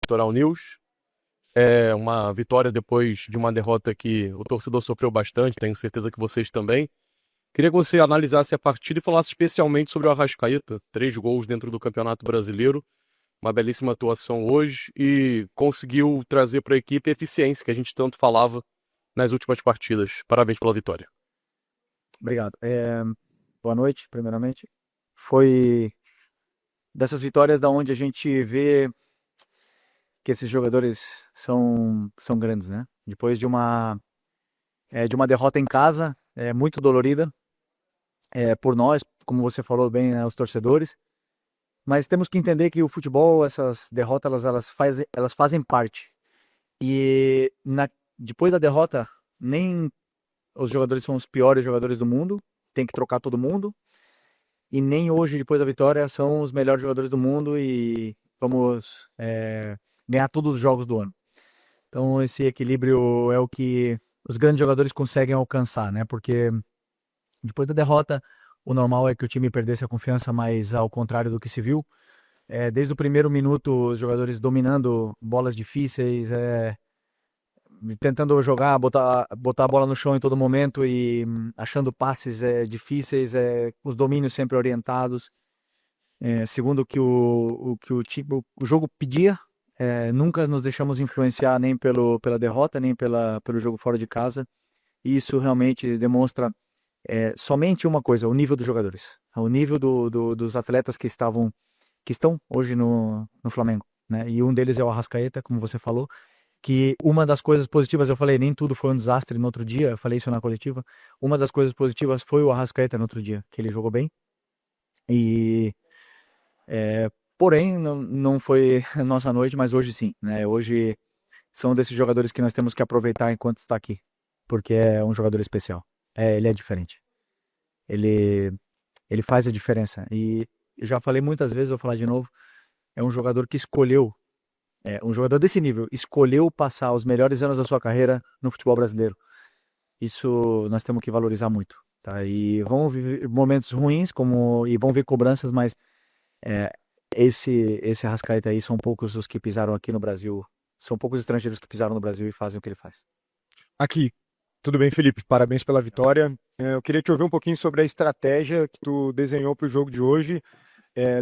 Litoral News. É uma vitória depois de uma derrota que o torcedor sofreu bastante, tenho certeza que vocês também. Queria que você analisasse a partida e falasse especialmente sobre o Arrascaeta. 3 gols dentro do Campeonato Brasileiro, uma belíssima atuação hoje e conseguiu trazer para a equipe a eficiência que a gente tanto falava nas últimas partidas. Parabéns pela vitória. Obrigado. Boa noite, primeiramente. Foi dessas vitórias da onde a gente vê que esses jogadores são grandes, né? Depois de uma derrota em casa, muito dolorida, por nós, como você falou bem, né, os torcedores. Mas temos que entender que o futebol, essas derrotas, elas fazem parte. E depois da derrota, nem os jogadores são os piores jogadores do mundo, tem que trocar todo mundo. E nem hoje, depois da vitória, são os melhores jogadores do mundo e vamos ganhar todos os jogos do ano. Então, esse equilíbrio é o que os grandes jogadores conseguem alcançar, né? Porque depois da derrota, o normal é que o time perdesse a confiança, mas ao contrário do que se viu, desde o primeiro minuto, os jogadores dominando bolas difíceis, tentando jogar, botar a bola no chão em todo momento e achando passes difíceis, os domínios sempre orientados. Segundo o jogo pedia, nunca nos deixamos influenciar nem pela derrota, nem pelo jogo fora de casa. E isso realmente demonstra somente uma coisa: o nível dos jogadores, o nível dos atletas que estão hoje no Flamengo, né? E um deles é o Arrascaeta, como você falou, que uma das coisas positivas, eu falei, nem tudo foi um desastre no outro dia, eu falei isso na coletiva. Uma das coisas positivas foi o Arrascaeta no outro dia, que ele jogou bem. E porém, não foi a nossa noite, mas hoje sim, né? Hoje são desses jogadores que nós temos que aproveitar enquanto está aqui, porque é um jogador especial. Ele é diferente. Ele, ele faz a diferença. E eu já falei muitas vezes, vou falar de novo, é um jogador que um jogador desse nível, escolheu passar os melhores anos da sua carreira no futebol brasileiro. Isso nós temos que valorizar muito, tá? E vão viver momentos ruins, e vão ver cobranças, mas é, esse Arrascaeta aí são poucos os que pisaram aqui no Brasil. São poucos estrangeiros que pisaram no Brasil e fazem o que ele faz. Aqui, tudo bem, Felipe? Parabéns pela vitória. Eu queria te ouvir um pouquinho sobre a estratégia que tu desenhou para o jogo de hoje,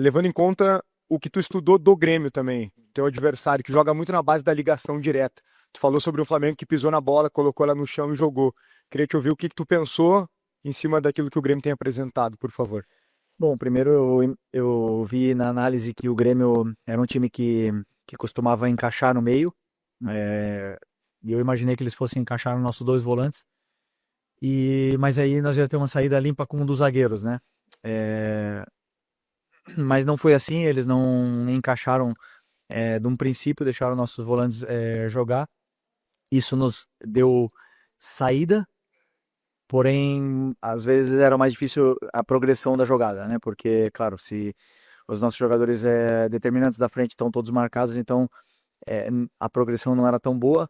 levando em conta o que tu estudou do Grêmio também, teu adversário, que joga muito na base da ligação direta. Tu falou sobre o Flamengo que pisou na bola, colocou ela no chão e jogou. Queria te ouvir o que tu pensou em cima daquilo que o Grêmio tem apresentado, por favor. Bom, primeiro eu vi na análise que o Grêmio era um time que costumava encaixar no meio, e eu imaginei que eles fossem encaixar nos nossos dois volantes. Mas aí nós ia ter uma saída limpa com um dos zagueiros, né? Mas não foi assim, eles não encaixaram de um princípio, deixaram nossos volantes jogar. Isso nos deu saída, porém, às vezes era mais difícil a progressão da jogada, né? Porque, claro, se os nossos jogadores determinantes da frente estão todos marcados, então a progressão não era tão boa.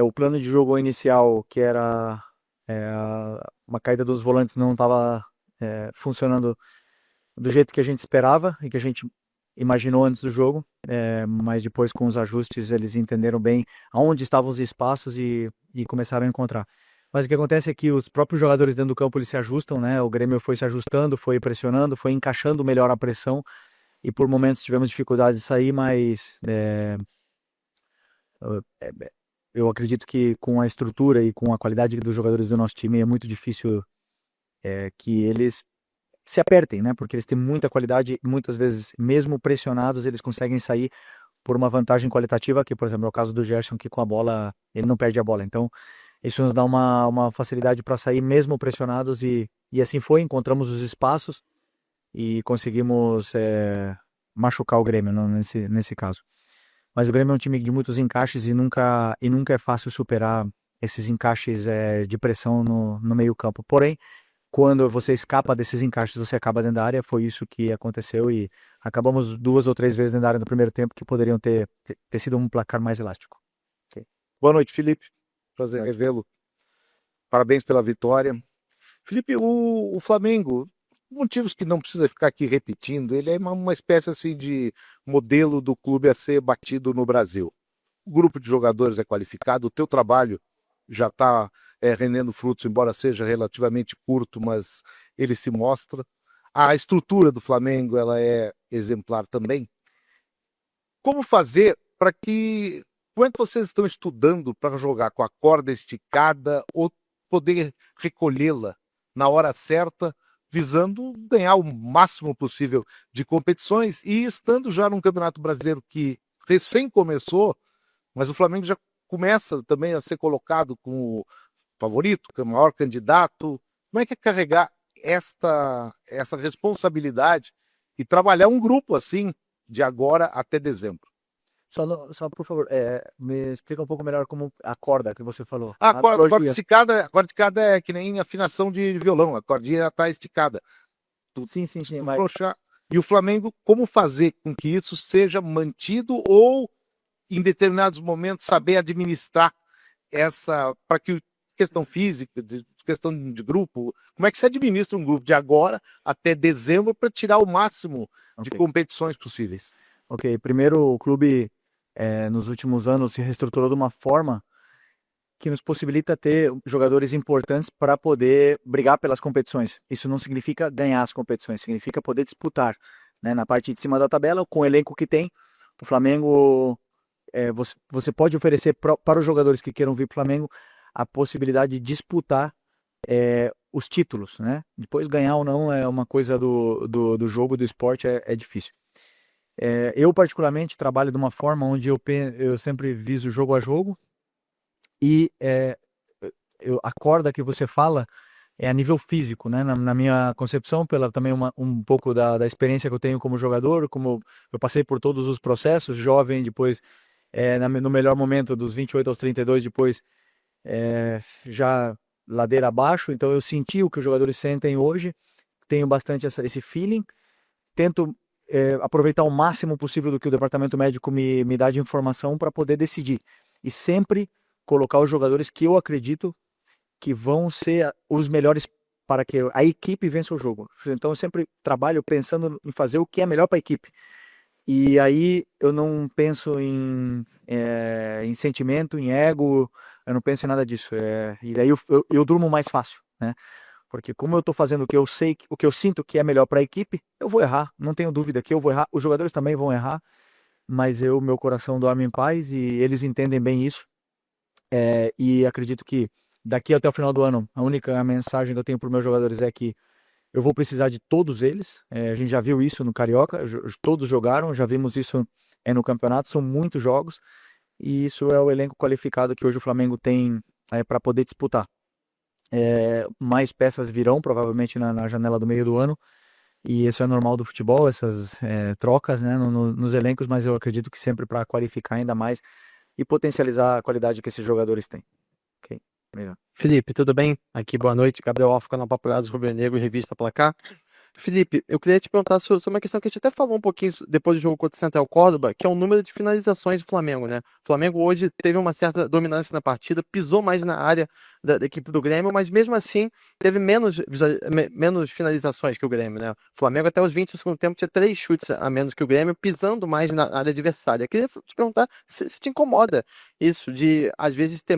O plano de jogo inicial, que era uma caída dos volantes, não estava funcionando do jeito que a gente esperava e que a gente imaginou antes do jogo, mas depois com os ajustes eles entenderam bem aonde estavam os espaços e começaram a encontrar. Mas o que acontece é que os próprios jogadores dentro do campo eles se ajustam, né? O Grêmio foi se ajustando, foi pressionando, foi encaixando melhor a pressão e por momentos tivemos dificuldade de sair, mas eu acredito que com a estrutura e com a qualidade dos jogadores do nosso time é muito difícil que eles se apertem, né? Porque eles têm muita qualidade e muitas vezes, mesmo pressionados, eles conseguem sair por uma vantagem qualitativa, que, por exemplo, é o caso do Gerson, que com a bola, ele não perde a bola. Então, isso nos dá uma facilidade para sair mesmo pressionados e assim foi, encontramos os espaços e conseguimos machucar o Grêmio nesse caso. Mas o Grêmio é um time de muitos encaixes e nunca é fácil superar esses encaixes de pressão no meio campo. Porém, quando você escapa desses encaixes, você acaba dentro da área. Foi isso que aconteceu e acabamos 2 ou 3 vezes dentro da área no primeiro tempo que poderiam ter sido um placar mais elástico. Ok. Boa noite, Felipe. Prazer revê-lo. Parabéns pela vitória. Felipe, o Flamengo motivos que não precisa ficar aqui repetindo, ele é uma espécie assim de modelo do clube a ser batido no Brasil. O grupo de jogadores é qualificado, o teu trabalho já está rendendo frutos, embora seja relativamente curto, mas ele se mostra. A estrutura do Flamengo ela é exemplar também. Como fazer para que, como é que vocês estão estudando para jogar com a corda esticada ou poder recolhê-la na hora certa, visando ganhar o máximo possível de competições e estando já num Campeonato Brasileiro que recém começou, mas o Flamengo já começa também a ser colocado como favorito, como maior candidato. Como é que é carregar essa responsabilidade e trabalhar um grupo assim de agora até dezembro? Só por favor, me explica um pouco melhor como a corda que você falou. A corda Analogia. esticada é que nem afinação de violão, a cordinha está esticada. Sim, mas Afrouxar. E o Flamengo, como fazer com que isso seja mantido ou, em determinados momentos, saber administrar essa, para que questão física, questão de grupo, como é que se administra um grupo de agora até dezembro para tirar o máximo de Ok. competições possíveis? Ok, primeiro o clube nos últimos anos se reestruturou de uma forma que nos possibilita ter jogadores importantes para poder brigar pelas competições. Isso não significa ganhar as competições, significa poder disputar, né? Na parte de cima da tabela, com o elenco que tem, o Flamengo, você pode oferecer para os jogadores que queiram vir para o Flamengo a possibilidade de disputar os títulos, né? Depois ganhar ou não é uma coisa do jogo, do esporte, é difícil. Eu particularmente trabalho de uma forma onde eu sempre viso jogo a jogo e a corda que você fala é a nível físico, né? Na minha concepção, pela também um pouco da experiência que eu tenho como jogador, como eu passei por todos os processos, jovem, depois no melhor momento dos 28 aos 32, depois já ladeira abaixo, então eu senti o que os jogadores sentem hoje, tenho bastante esse feeling, tento aproveitar o máximo possível do que o departamento médico me dá de informação para poder decidir. E sempre colocar os jogadores que eu acredito que vão ser os melhores para que a equipe vença o jogo. Então eu sempre trabalho pensando em fazer o que é melhor para a equipe. E aí eu não penso em sentimento, em ego, eu não penso em nada disso. E daí eu durmo mais fácil, né? Porque como eu estou fazendo o que eu sei, o que eu sinto que é melhor para a equipe, eu vou errar. Não tenho dúvida que eu vou errar. Os jogadores também vão errar, mas meu coração dorme em paz e eles entendem bem isso. E acredito que daqui até o final do ano, a única mensagem que eu tenho para os meus jogadores é que eu vou precisar de todos eles. A gente já viu isso no Carioca, todos jogaram, já vimos isso no campeonato, são muitos jogos e isso é o elenco qualificado que hoje o Flamengo tem para poder disputar. Mais peças virão provavelmente na janela do meio do ano e isso é normal do futebol, essas trocas, né, nos elencos, mas eu acredito que sempre para qualificar ainda mais e potencializar a qualidade que esses jogadores têm. Ok, obrigado. Felipe, tudo bem? Aqui, boa noite. Gabriel Alfa, canal Papurados Rubro-Negro, Revista Placar. Felipe, eu queria te perguntar sobre uma questão que a gente até falou um pouquinho depois do jogo contra o Central Córdoba, que é o número de finalizações do Flamengo, né? O Flamengo hoje teve uma certa dominância na partida, pisou mais na área da equipe do Grêmio, mas mesmo assim teve menos finalizações que o Grêmio, né? O Flamengo até os 20 do segundo tempo tinha 3 chutes a menos que o Grêmio, pisando mais na área adversária. Eu queria te perguntar se te incomoda isso de, às vezes, ter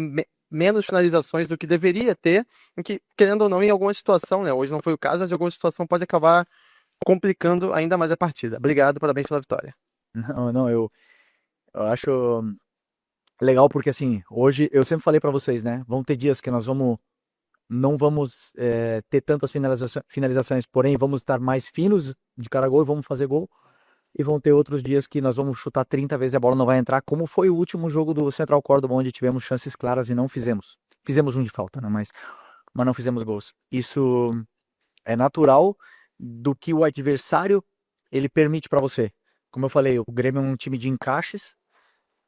menos finalizações do que deveria ter, em que, querendo ou não, em alguma situação, né? Hoje não foi o caso, mas em alguma situação pode acabar complicando ainda mais a partida. Obrigado, parabéns pela vitória. Não, eu acho legal porque assim, hoje eu sempre falei para vocês, né? Vão ter dias que nós não vamos ter tantas finalizações, porém vamos estar mais finos de cara a gol e vamos fazer gol. E vão ter outros dias que nós vamos chutar 30 vezes e a bola não vai entrar, como foi o último jogo do Central Córdoba, onde tivemos chances claras e não fizemos. Fizemos um de falta, né? Mas não fizemos gols. Isso é natural do que o adversário ele permite para você. Como eu falei, o Grêmio é um time de encaixes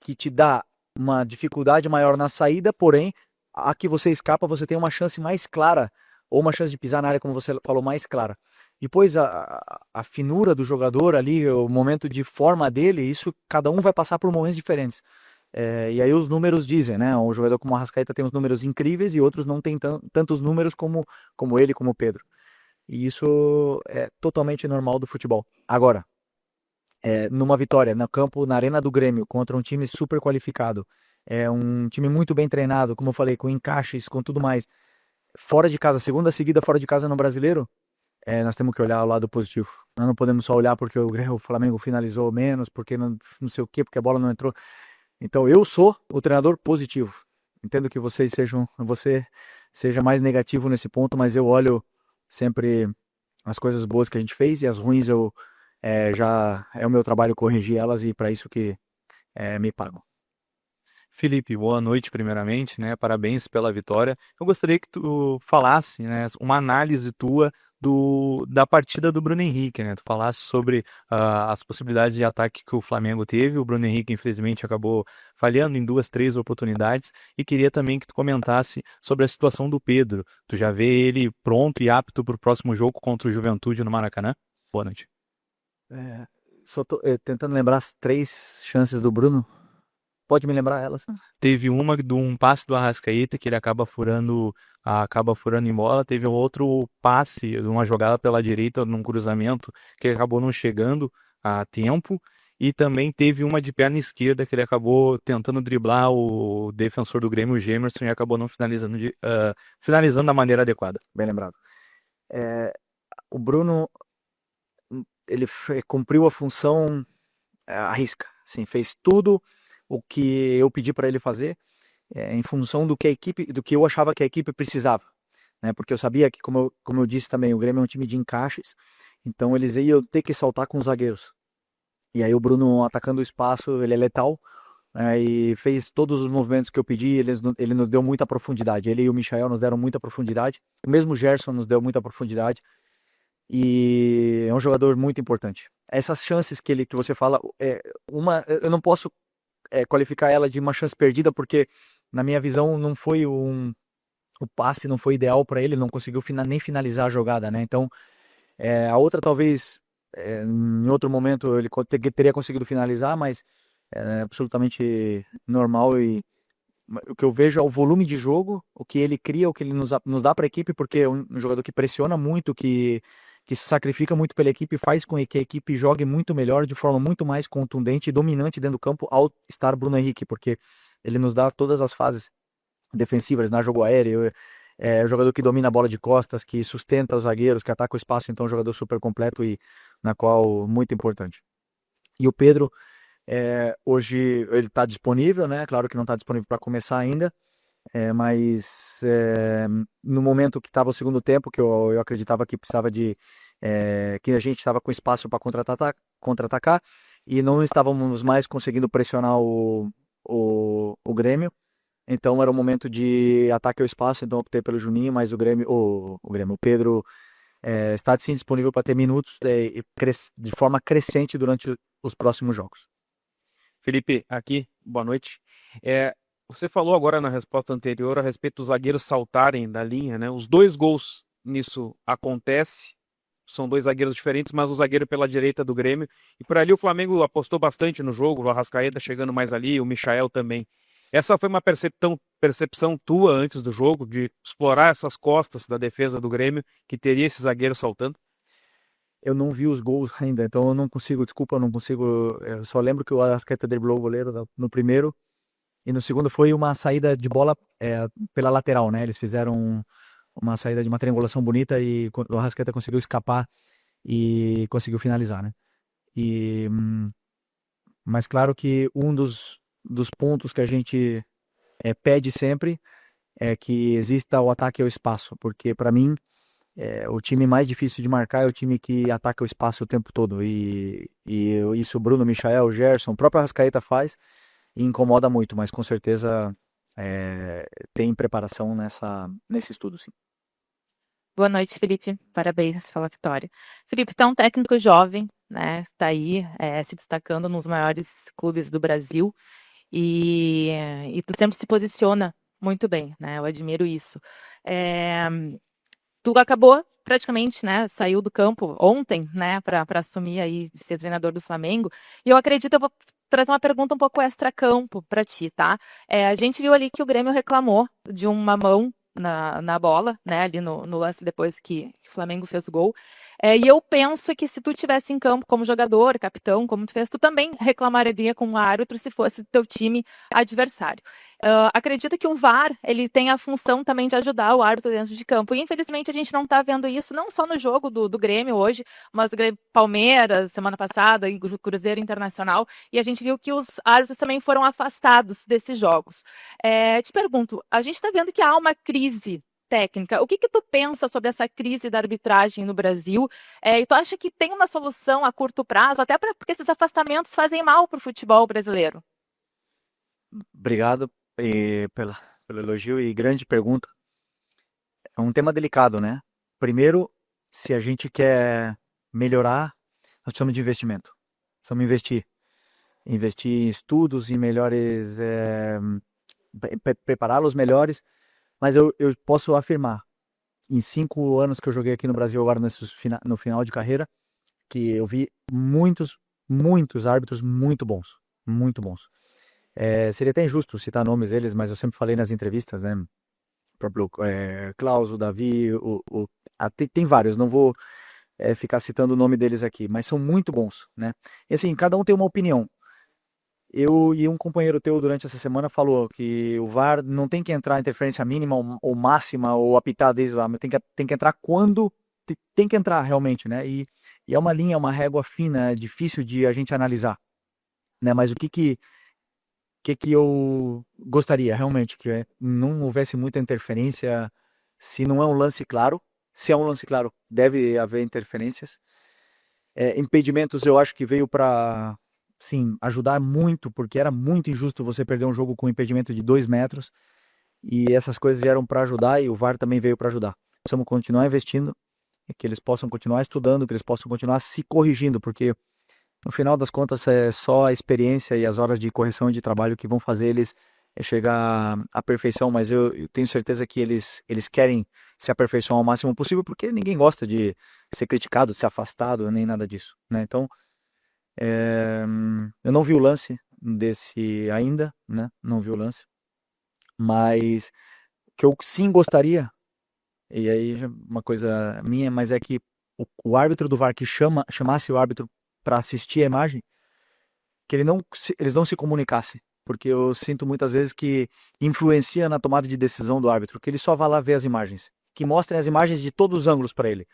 que te dá uma dificuldade maior na saída, porém, a que você escapa, você tem uma chance mais clara, ou uma chance de pisar na área, como você falou, mais clara. Depois, a finura do jogador ali, o momento de forma dele, isso cada um vai passar por momentos diferentes. E aí os números dizem, né? Um jogador como o Arrascaeta tem uns números incríveis e outros não tem tantos números como ele, como o Pedro. E isso é totalmente normal do futebol. Agora, numa vitória no campo, na Arena do Grêmio, contra um time super qualificado, um time muito bem treinado, como eu falei, com encaixes, com tudo mais, fora de casa, segunda seguida fora de casa no Brasileiro, nós temos que olhar o lado positivo. Nós não podemos só olhar porque o Flamengo finalizou menos, porque não sei o quê, porque a bola não entrou. Então eu sou o treinador positivo. Entendo que você seja mais negativo nesse ponto, mas eu olho sempre as coisas boas que a gente fez e as ruins já é o meu trabalho corrigir elas e para isso que me pagam. Felipe, boa noite primeiramente, né? Parabéns pela vitória. Eu gostaria que tu falasse, né, uma análise tua da partida do Bruno Henrique, né? Tu falasse sobre as possibilidades de ataque que o Flamengo teve. O Bruno Henrique, infelizmente, acabou falhando em 2, 3 oportunidades. E queria também que tu comentasse sobre a situação do Pedro. Tu já vê ele pronto e apto para o próximo jogo contra o Juventude no Maracanã? Boa noite. Só tô tentando lembrar as 3 chances do Bruno. Pode me lembrar elas? Teve uma de um passe do Arrascaeta que ele acaba furando em bola. Teve outro passe, uma jogada pela direita num cruzamento que ele acabou não chegando a tempo. E também teve uma de perna esquerda que ele acabou tentando driblar o defensor do Grêmio, o Gemerson, e acabou não finalizando da maneira adequada. Bem lembrado. O Bruno, ele cumpriu a função à risca. Assim, fez tudo o que eu pedi para ele fazer, em função do que eu achava que a equipe precisava, né? Porque eu sabia que, como eu disse também, o Grêmio é um time de encaixes, então eles iam ter que saltar com os zagueiros. E aí o Bruno, atacando o espaço, ele é letal, né? E fez todos os movimentos que eu pedi. Ele nos deu muita profundidade. Ele e o Michael nos deram muita profundidade. O mesmo Gerson nos deu muita profundidade. E é um jogador muito importante. Essas chances que você fala, eu não posso qualificar ela de uma chance perdida, porque na minha visão não foi o passe não foi ideal para ele, não conseguiu nem finalizar a jogada, né? Então a outra talvez em outro momento ele teria conseguido finalizar, mas é absolutamente normal. E o que eu vejo é o volume de jogo, o que ele cria, o que ele nos dá para a equipe, porque é um jogador que pressiona muito, que se sacrifica muito pela equipe, faz com que a equipe jogue muito melhor, de forma muito mais contundente e dominante dentro do campo ao estar Bruno Henrique, porque ele nos dá todas as fases defensivas, na jogo aéreo, é um jogador que domina a bola de costas, que sustenta os zagueiros, que ataca o espaço, então é um jogador super completo e na qual muito importante. E o Pedro, hoje ele está disponível, né? Claro que não está disponível para começar ainda, mas no momento que estava o segundo tempo, que eu acreditava que precisava que a gente estava com espaço para contra-atacar e não estávamos mais conseguindo pressionar o Grêmio. Então era um momento de ataque ao espaço, então optei pelo Juninho, mas o Pedro está sim disponível para ter minutos de forma crescente durante os próximos jogos. Felipe, aqui, boa noite. Você falou agora na resposta anterior a respeito dos zagueiros saltarem da linha, né? Os 2 gols nisso acontece, são 2 zagueiros diferentes, mas o zagueiro pela direita do Grêmio. E por ali o Flamengo apostou bastante no jogo, o Arrascaeta chegando mais ali, o Michael também. Essa foi uma percepção tua antes do jogo, de explorar essas costas da defesa do Grêmio, que teria esse zagueiro saltando? Eu não vi os gols ainda, então eu não consigo, desculpa, eu não consigo. Eu só lembro que o Arrascaeta driblou o goleiro no primeiro, e no segundo foi uma saída de bola pela lateral, né? Eles fizeram uma saída de uma triangulação bonita e o Arrascaeta conseguiu escapar e conseguiu finalizar, né? Mas claro que um dos pontos que a gente pede sempre é que exista o ataque ao espaço, porque para mim o time mais difícil de marcar é o time que ataca o espaço o tempo todo, e isso o Bruno, Michael, o Gerson, o próprio Arrascaeta faz e incomoda muito, mas com certeza tem preparação nesse estudo, sim. Boa noite, Felipe. Parabéns pela vitória. Felipe, tu é um técnico jovem, né? Está aí se destacando nos maiores clubes do Brasil e tu sempre se posiciona muito bem, né? Eu admiro isso. Tu acabou praticamente, né? Saiu do campo ontem, né? Para assumir aí de ser treinador do Flamengo. E eu acredito, eu vou trazer uma pergunta um pouco extra-campo para ti, tá? A gente viu ali que o Grêmio reclamou de uma mão na bola, né, ali no lance depois que o Flamengo fez o gol. E eu penso que se tu tivesse em campo como jogador, capitão, como tu fez, tu também reclamaria com o árbitro se fosse teu time adversário. Acredito que o VAR, ele tem a função também de ajudar o árbitro dentro de campo. E infelizmente a gente não está vendo isso, não só no jogo do Grêmio hoje, mas Grêmio Palmeiras, semana passada, e Cruzeiro Internacional, e a gente viu que os árbitros também foram afastados desses jogos. Te pergunto, a gente está vendo que há uma crise técnica. O que tu pensa sobre essa crise da arbitragem no Brasil? E tu acha que tem uma solução a curto prazo, até porque esses afastamentos fazem mal para o futebol brasileiro? Obrigado pelo elogio e grande pergunta. É um tema delicado, né? Primeiro, se a gente quer melhorar, nós precisamos de investimento. Precisamos investir. Investir em estudos, em melhores... prepará-los melhores. Mas eu posso afirmar, em 5 anos que eu joguei aqui no Brasil, agora no final de carreira, que eu vi muitos árbitros muito bons. Muito bons. Seria até injusto citar nomes deles, mas eu sempre falei nas entrevistas, né? O próprio Klaus, o Davi, tem vários, não vou ficar citando o nome deles aqui, mas são muito bons, né? E assim, cada um tem uma opinião. Eu e um companheiro teu durante essa semana falou que o VAR não tem que entrar interferência mínima ou máxima ou apitar desde lá, mas tem que entrar quando tem que entrar realmente, né? E é uma linha, uma régua fina, é difícil de a gente analisar, né? Mas o que eu gostaria realmente que não houvesse muita interferência, se não é um lance claro. Se é um lance claro, deve haver interferências. Impedimentos eu acho que veio para, sim, ajudar muito, porque era muito injusto você perder um jogo com impedimento de 2 metros, e essas coisas vieram para ajudar, e o VAR também veio para ajudar. Precisamos continuar investindo, e que eles possam continuar estudando, que eles possam continuar se corrigindo, porque no final das contas é só a experiência e as horas de correção e de trabalho que vão fazer eles chegar à perfeição, mas eu tenho certeza que eles querem se aperfeiçoar ao máximo possível, porque ninguém gosta de ser criticado, ser afastado, nem nada disso, né? Então, eu não vi o lance desse ainda, né? Não vi o lance, mas que eu sim gostaria, e aí uma coisa minha, mas é que o árbitro do VAR que chamasse o árbitro para assistir a imagem, que eles não se comunicassem, porque eu sinto muitas vezes que influencia na tomada de decisão do árbitro, que ele só vai lá ver as imagens, que mostrem as imagens de todos os ângulos para ele,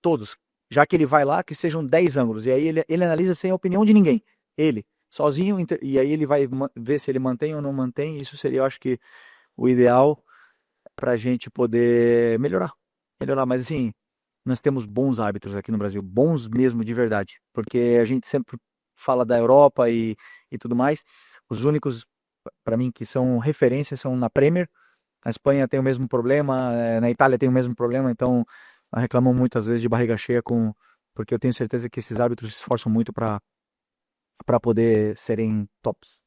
todos, já que ele vai lá, que sejam 10 ângulos, e aí ele analisa sem a opinião de ninguém, ele, sozinho, e aí ele vai ver se ele mantém ou não mantém. Isso seria, eu acho que, o ideal para a gente poder melhorar, mas assim, nós temos bons árbitros aqui no Brasil, bons mesmo de verdade, porque a gente sempre fala da Europa e tudo mais. Os únicos, para mim, que são referências são na Premier. Na Espanha tem o mesmo problema, na Itália tem o mesmo problema, então reclamam muitas vezes de barriga cheia, porque eu tenho certeza que esses árbitros se esforçam muito para poder serem tops.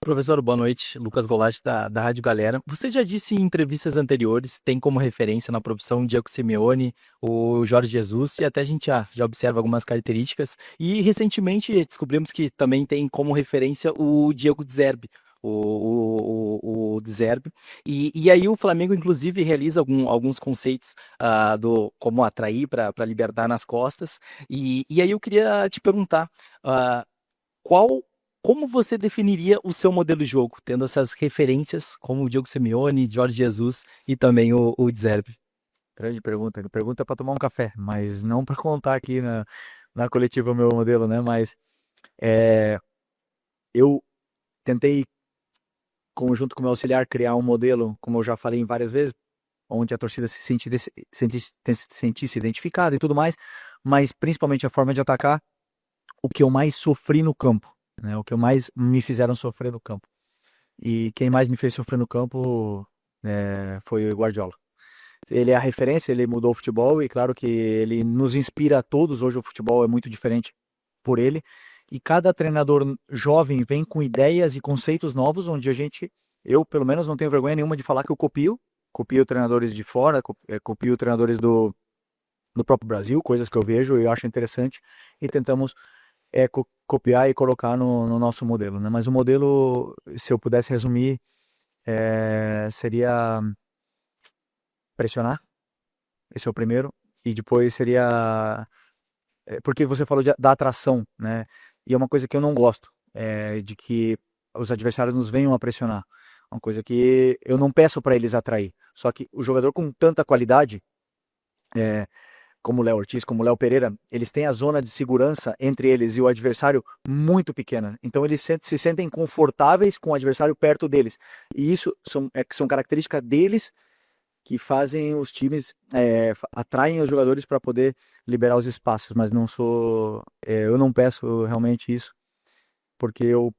Professor, boa noite. Lucas Golatti, da Rádio Galera. Você já disse em entrevistas anteriores, tem como referência na profissão o Diego Simeone, o Jorge Jesus, e até a gente já observa algumas características. E recentemente descobrimos que também tem como referência o Diego De Zerbi, o De Zerbi. E aí o Flamengo, inclusive, realiza alguns conceitos como atrair para libertar nas costas. E aí eu queria te perguntar, como você definiria o seu modelo de jogo, tendo essas referências como o Diego Simeone, Jorge Jesus e também o De Zerbi? Grande pergunta. Pergunta para tomar um café, mas não para contar aqui na coletiva o meu modelo, né? Mas eu tentei, junto com o meu auxiliar, criar um modelo, como eu já falei várias vezes, onde a torcida se sentisse identificada e tudo mais, mas principalmente a forma de atacar, o que eu mais sofri no campo, né? O que mais me fizeram sofrer no campo. E quem mais me fez sofrer no campo foi o Guardiola. Ele é a referência, ele mudou o futebol, e claro que ele nos inspira a todos. Hoje o futebol é muito diferente por ele, e cada treinador jovem vem com ideias e conceitos novos, onde eu pelo menos não tenho vergonha nenhuma de falar que eu copio treinadores de fora, copio treinadores do próprio Brasil, coisas que eu vejo e eu acho interessante, e tentamos copiar e colocar no nosso modelo, né? Mas o modelo, se eu pudesse resumir, seria pressionar, esse é o primeiro, e depois seria, porque você falou da atração, né? E é uma coisa que eu não gosto, de que os adversários nos venham a pressionar. Uma coisa que eu não peço para eles atrair. Só que o jogador com tanta qualidade, como o Léo Ortiz, como o Léo Pereira, eles têm a zona de segurança entre eles e o adversário muito pequena. Então eles se sentem confortáveis com o adversário perto deles. E isso são características deles que fazem os times, atraem os jogadores para poder liberar os espaços. Mas eu não peço realmente isso, porque o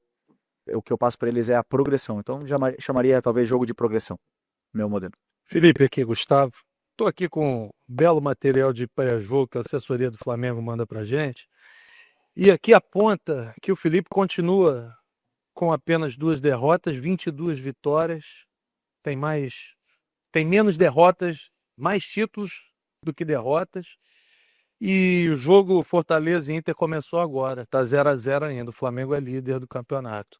que eu passo para eles é a progressão. Então chamaria talvez jogo de progressão, meu modelo. Felipe, aqui, Gustavo. Estou aqui com um belo material de pré-jogo que a assessoria do Flamengo manda para gente. E aqui aponta que o Felipe continua com apenas 2 derrotas, 22 vitórias. Tem menos derrotas, mais títulos do que derrotas. E o jogo Fortaleza e Inter começou agora. Está 0-0 ainda. O Flamengo é líder do campeonato.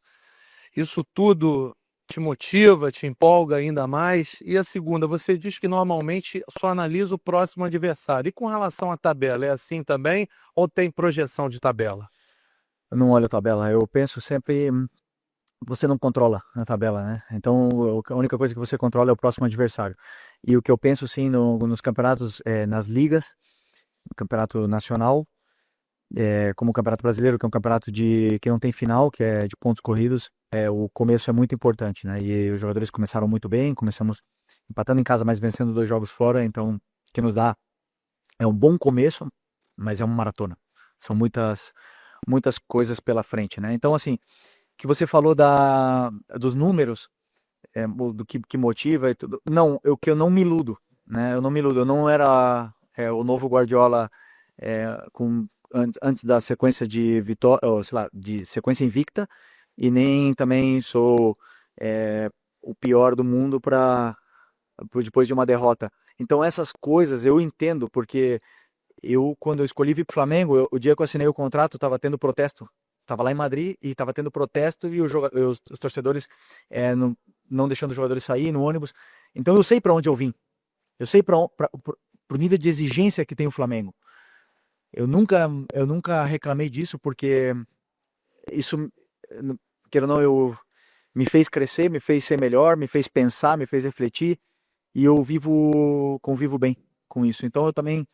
Isso tudo te motiva, te empolga ainda mais? E a segunda, você diz que normalmente só analisa o próximo adversário. E com relação à tabela, é assim também? Ou tem projeção de tabela? Eu não olho a tabela, eu penso sempre, você não controla a tabela, né? Então a única coisa que você controla é o próximo adversário. E o que eu penso sim nos campeonatos, nas ligas, no campeonato nacional, como o Campeonato Brasileiro, que é um campeonato que não tem final, que é de pontos corridos, o começo é muito importante, né? E os jogadores começaram muito bem, começamos empatando em casa, mas vencendo 2 jogos fora, então o que nos dá é um bom começo, mas é uma maratona. São muitas coisas pela frente, né? Então, assim, que você falou dos números, do que motiva e tudo. Não, que eu não me iludo, né? Eu não me iludo, eu não era o novo Guardiola antes da sequência de vitória, sei lá, de sequência invicta, e nem também sou o pior do mundo depois de uma derrota. Então essas coisas eu entendo, porque quando eu escolhi vir para o Flamengo, o dia que eu assinei o contrato, estava tendo protesto. Estava lá em Madrid e estava tendo protesto e os torcedores não deixando os jogadores sair no ônibus. Então eu sei para onde eu vim. Eu sei para o nível de exigência que tem o Flamengo. Eu nunca reclamei disso, porque isso, querendo ou não, me fez crescer, me fez ser melhor, me fez pensar, me fez refletir, e eu convivo bem com isso. Então eu também,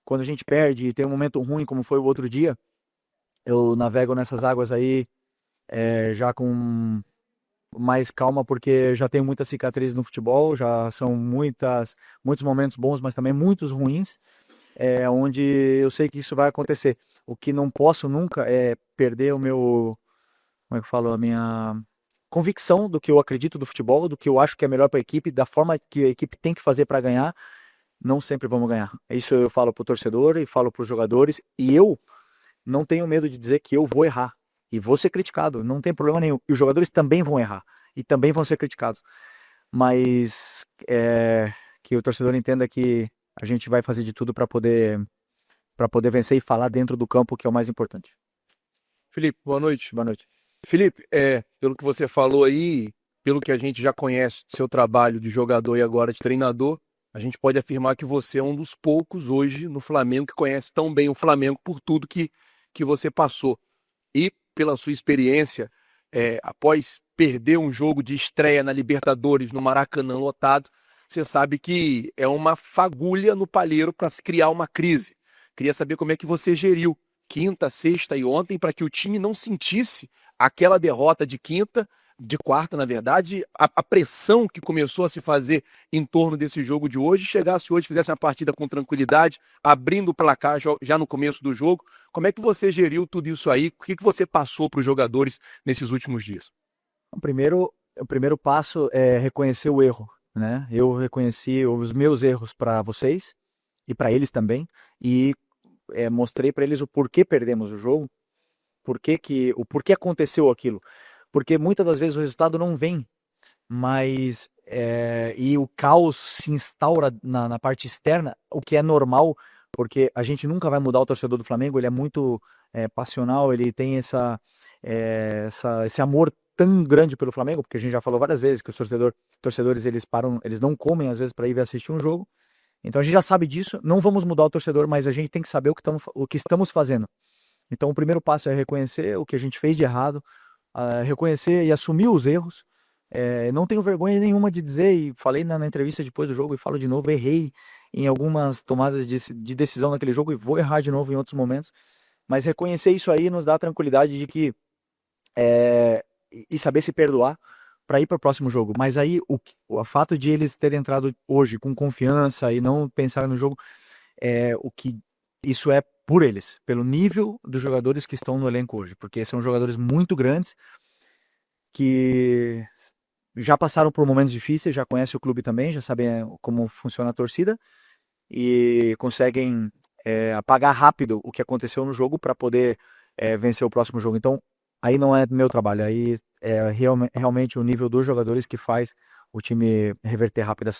quando a gente perde e tem um momento ruim, como foi o outro dia, eu navego nessas águas aí já com mais calma, porque já tenho muitas cicatrizes no futebol, já são muitos momentos bons, mas também muitos ruins, onde eu sei que isso vai acontecer. O que não posso nunca é perder como é que eu falo, a minha convicção do que eu acredito do futebol, do que eu acho que é melhor para a equipe, da forma que a equipe tem que fazer para ganhar. Não sempre vamos ganhar. Isso eu falo pro torcedor e falo pros jogadores, e eu não tenho medo de dizer que eu vou errar e vou ser criticado, não tem problema nenhum. E os jogadores também vão errar e também vão ser criticados. Mas que o torcedor entenda que a gente vai fazer de tudo para poder vencer e falar dentro do campo, que é o mais importante. Felipe, boa noite. Boa noite. Felipe, pelo que você falou aí, pelo que a gente já conhece do seu trabalho de jogador e agora de treinador, a gente pode afirmar que você é um dos poucos hoje no Flamengo que conhece tão bem o Flamengo por tudo que você passou. E pela sua experiência, após perder um jogo de estreia na Libertadores no Maracanã lotado, você sabe que é uma fagulha no palheiro para se criar uma crise. Queria saber como é que você geriu quinta, sexta e ontem para que o time não sentisse aquela derrota de quarta, na verdade, a pressão que começou a se fazer em torno desse jogo de hoje, chegasse hoje, fizesse uma partida com tranquilidade, abrindo o placar já no começo do jogo. Como é que você geriu tudo isso aí? O que você passou para os jogadores nesses últimos dias? O primeiro passo é reconhecer o erro, né? Eu reconheci os meus erros para vocês e para eles também, e mostrei para eles o porquê perdemos o jogo, o porquê aconteceu aquilo. Porque muitas das vezes o resultado não vem, mas e o caos se instaura na parte externa, o que é normal, porque a gente nunca vai mudar o torcedor do Flamengo. Ele é muito passional, ele tem esse amor tão grande pelo Flamengo, porque a gente já falou várias vezes que o torcedor torcedores eles param, eles não comem às vezes para ir assistir um jogo. Então a gente já sabe disso, não vamos mudar o torcedor, mas a gente tem que saber o que estamos fazendo. Então o primeiro passo é reconhecer o que a gente fez de errado, reconhecer e assumir os erros. Não tenho vergonha nenhuma de dizer, e falei na entrevista depois do jogo e falo de novo, errei em algumas tomadas de decisão naquele jogo e vou errar de novo em outros momentos, mas reconhecer isso aí nos dá a tranquilidade de que e saber se perdoar para ir para o próximo jogo. Mas aí o fato de eles terem entrado hoje com confiança e não pensar no jogo, isso é por eles, pelo nível dos jogadores que estão no elenco hoje, porque são jogadores muito grandes que já passaram por momentos difíceis, já conhecem o clube também, já sabem como funciona a torcida e conseguem apagar rápido o que aconteceu no jogo para poder vencer o próximo jogo. Então, aí não é meu trabalho, aí é realmente o nível dos jogadores que faz o time reverter rápido essa situação.